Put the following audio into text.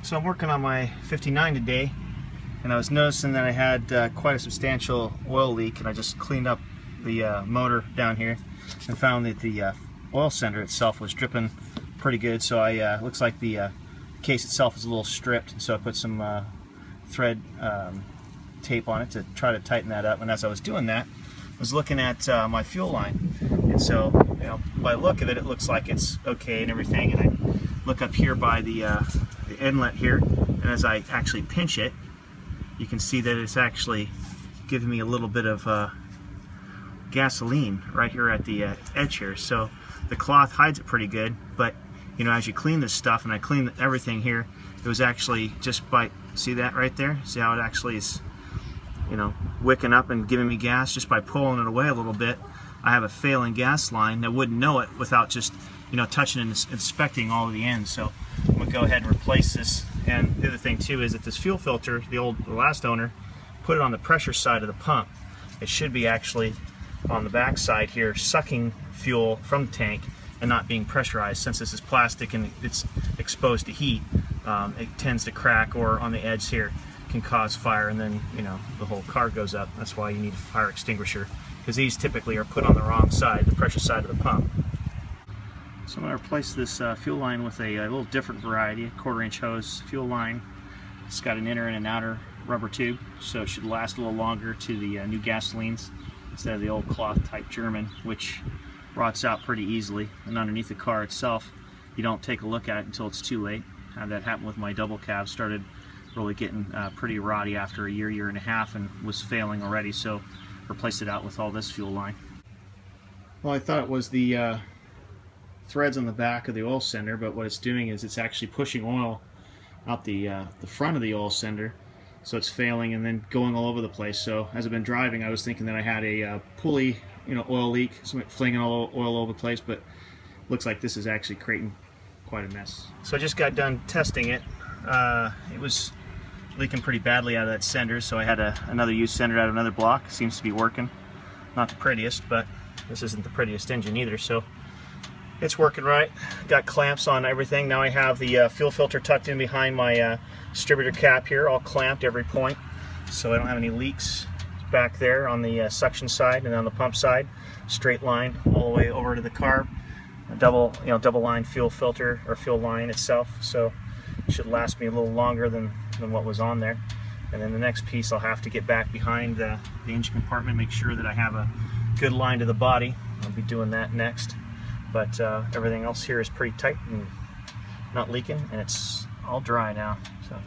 So I'm working on my 59 today, and I was noticing that I had quite a substantial oil leak, and I just cleaned up the motor down here and found that the oil sender itself was dripping pretty good. So I looks like the case itself is a little stripped, so I put some thread tape on it to try to tighten that up. And as I was doing that, I was looking at my fuel line, and so by the look of it, it looks like it's okay and everything. And I look up here by the inlet here, and as I actually pinch it, you can see that it's actually giving me a little bit of gasoline right here at the edge here. So the cloth hides it pretty good, but as you clean this stuff, and I clean everything here, it was actually just by, see that right there? See how it actually is wicking up and giving me gas just by pulling it away a little bit. I have a failing gas line. I wouldn't know it without just touching and inspecting all of the ends. So I'm gonna go ahead and replace this. And the other thing too is that this fuel filter, the last owner, put it on the pressure side of the pump. It should be actually on the back side here, sucking fuel from the tank and not being pressurized. Since this is plastic and it's exposed to heat, it tends to crack, or on the edge here can cause fire, and then the whole car goes up. That's why you need a fire extinguisher, because these typically are put on the wrong side, the pressure side of the pump. So I'm going to replace this fuel line with a little different variety, a 1/4-inch hose fuel line. It's got an inner and an outer rubber tube, so it should last a little longer to the new gasolines instead of the old cloth type German, which rots out pretty easily. And underneath the car itself, you don't take a look at it until it's too late. Had that happen with my double cab. Started really getting pretty rotty after a year and a half, and was failing already, so replaced it out with all this fuel line. Well, I thought it was the threads on the back of the oil sender, but what it's doing is it's actually pushing oil out the front of the oil sender, so it's failing and then going all over the place. So as I've been driving, I was thinking that I had a pulley oil leak, so flinging all oil over the place, but looks like this is actually creating quite a mess. So I just got done testing it. It was leaking pretty badly out of that sender, so I had another used sender out of another block. Seems to be working. Not the prettiest, but this isn't the prettiest engine either, so it's working right. Got clamps on everything. Now I have the fuel filter tucked in behind my distributor cap here, all clamped every point, so I don't have any leaks back there on the suction side, and on the pump side, straight line all the way over to the carb. A double line fuel filter, or fuel line itself, so it should last me a little longer than what was on there. And then the next piece, I'll have to get back behind the engine compartment, make sure that I have a good line to the body. I'll be doing that next. But everything else here is pretty tight and not leaking, and it's all dry now. So